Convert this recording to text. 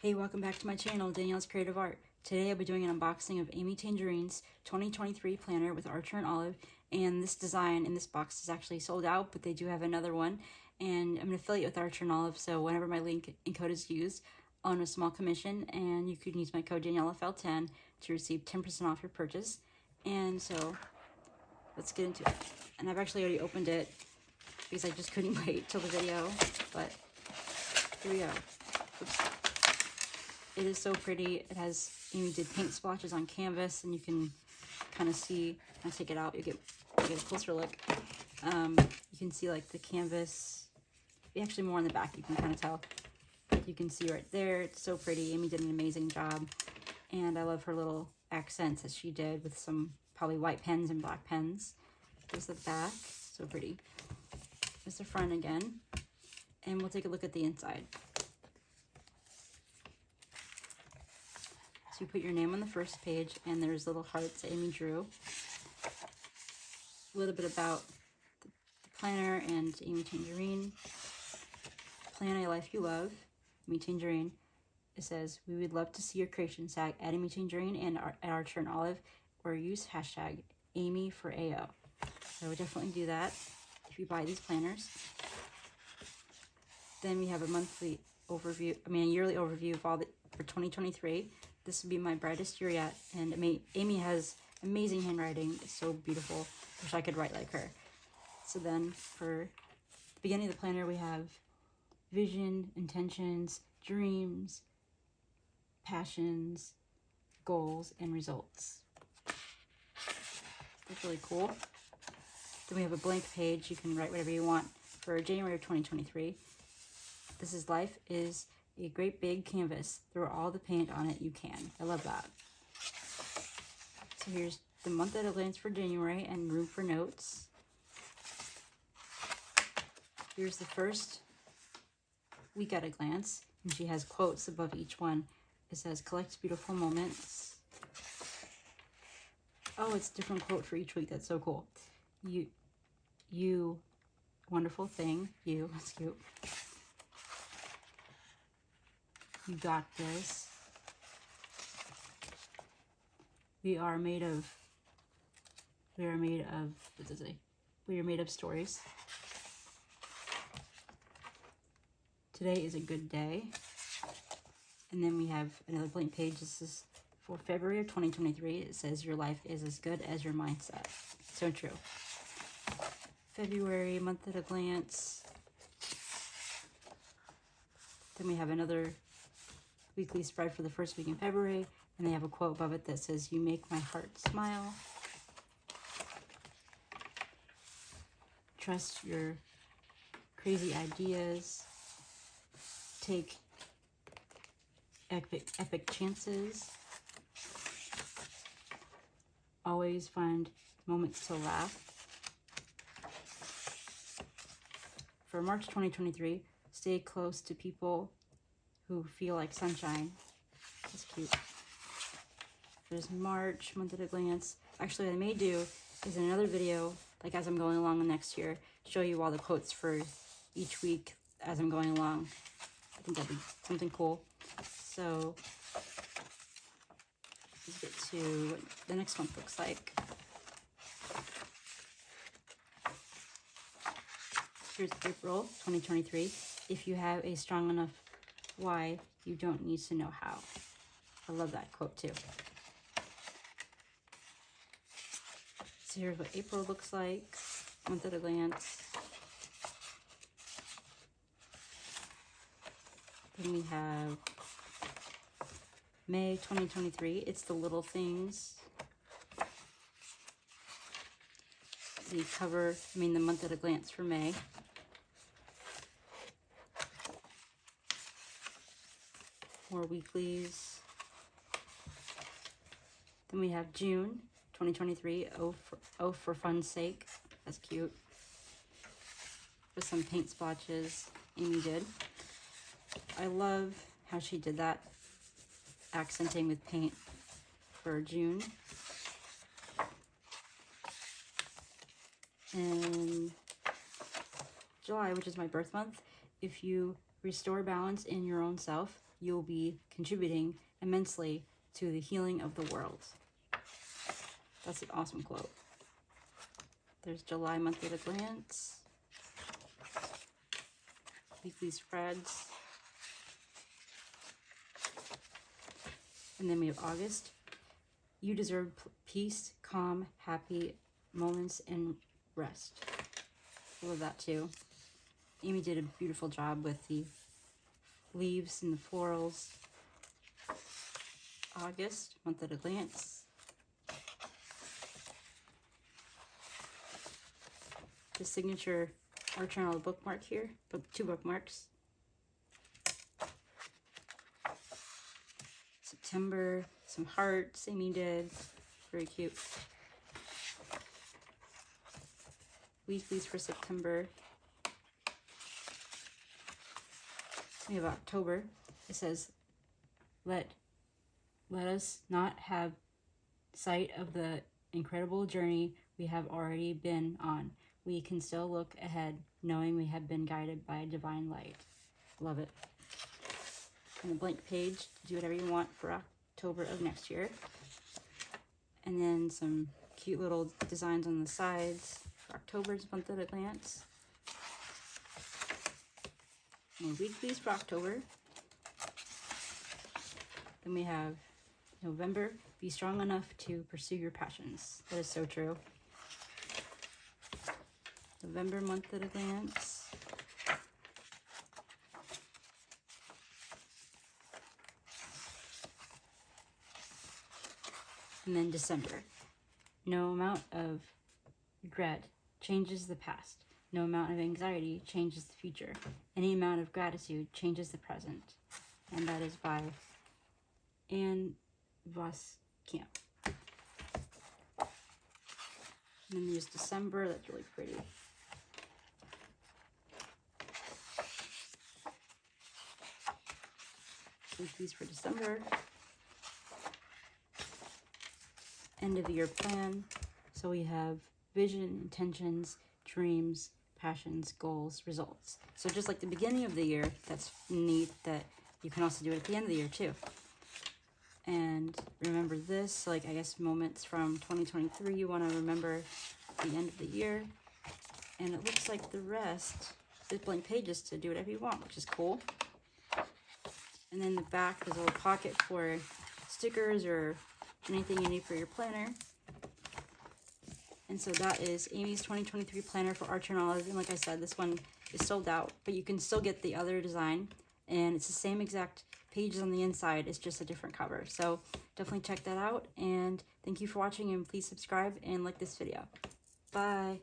Hey, welcome back to my channel, Danielle's Creative Art. Today I'll be doing an unboxing of Amy Tangerine's 2023 planner with Archer and Olive. And this design in this box is actually sold out, but they do have another one. And I'm an affiliate with Archer and Olive, so whenever my link and code is used, I'll earn a small commission. And you can use my code DanielleFL10 to receive 10% off your purchase. And so let's get into it. And I've actually already opened it because I just couldn't wait till the video. But here we go. Oops. It is so pretty. It has, Amy did paint splotches on canvas, and you can kind of see, when I take it out, you get a closer look. You can see like the canvas, actually more on the back, you can kind of tell. You can see right there, it's so pretty. Amy did an amazing job, and I love her little accents that she did with some probably white pens and black pens. There's the back, so pretty. There's the front again, and we'll take a look at the inside. So you put your name on the first page, and there's little hearts that Amy drew. A little bit about the planner and Amy Tangerine. Plan a life you love, Amy Tangerine. It says, we would love to see your creations tag at Amy Tangerine and at Archer and Olive, or use hashtag Amy for AO. So we'll definitely do that if you buy these planners. Then we have a monthly overview, a yearly overview of all for 2023. This would be my brightest year yet, and Amy has amazing handwriting. It's so beautiful. Wish I could write like her. So then for the beginning of the planner, we have vision, intentions, dreams, passions, goals, and results. That's really cool. Then we have a blank page. You can write whatever you want for January of 2023. This is life is a great big canvas. Throw all the paint on it you can. I love that. So here's the month at a glance for January and room for notes. Here's the first week at a glance, and she has quotes above each one. It says, collect beautiful moments. Oh, it's a different quote for each week. That's so cool. You wonderful thing. You, that's cute. You got this. We are made of, what does it say? We are made of stories. Today is a good day. And then we have another blank page. This is for February of 2023. It says your life is as good as your mindset. So true. February, month at a glance. Then we have another weekly spread for the first week in February, and they have a quote above it that says, you make my heart smile. Trust your crazy ideas. Take epic chances. Always find moments to laugh. For March 2023, stay close to people who feel like sunshine. That's cute. There's March, month at a glance. Actually, what I may do is in another video, like as I'm going along next year, show you all the quotes for each week as I'm going along. I think that'd be something cool. So let's get to what the next month looks like. Here's April 2023. If you have a strong enough why, you don't need to know how. I love that quote too. So here's what April looks like, month at a glance. Then we have May 2023. It's the little things. The cover, the month at a glance for May. More weeklies. Then we have June 2023, oh for fun's sake. That's cute. With some paint splotches Amy did. I love how she did that, accenting with paint for June. And July, which is my birth month, if you restore balance in your own self, you'll be contributing immensely to the healing of the world. That's an awesome quote. There's July monthly at a glance, weekly spreads, and then we have August. You deserve peace, calm, happy moments, and rest. I love that too. Amy did a beautiful job with the leaves and the florals. August, month at a glance. The signature Archer and Olive bookmark here, but 2 bookmarks. September, some hearts Amy did, very cute. Weeklies for September. We have October. It says, let us not have sight of the incredible journey we have already been on. We can still look ahead, knowing we have been guided by a divine light. Love it. And a blank page to do whatever you want for October of next year. And then some cute little designs on the sides for October's month at a glance. More weeklies for October. Then we have November, be strong enough to pursue your passions. That is so true. November month at a glance. And then December. No amount of regret changes the past. No amount of anxiety changes the future. Any amount of gratitude changes the present. And that is by Anne Voskamp. And then there's December. That's really pretty. These for December. End of the year plan. So we have vision, intentions, dreams, passions, goals, results. So just like the beginning of the year, that's neat that you can also do it at the end of the year too. And remember this, like I guess moments from 2023 you want to remember at the end of the year. And it looks like the rest is blank pages to do whatever you want, which is cool. And then the back is a little pocket for stickers or anything you need for your planner. And so that is Amy's 2023 planner for Archer and Olive. And like I said, this one is sold out, but you can still get the other design. And it's the same exact pages on the inside. It's just a different cover. So definitely check that out. And thank you for watching, and please subscribe and like this video. Bye.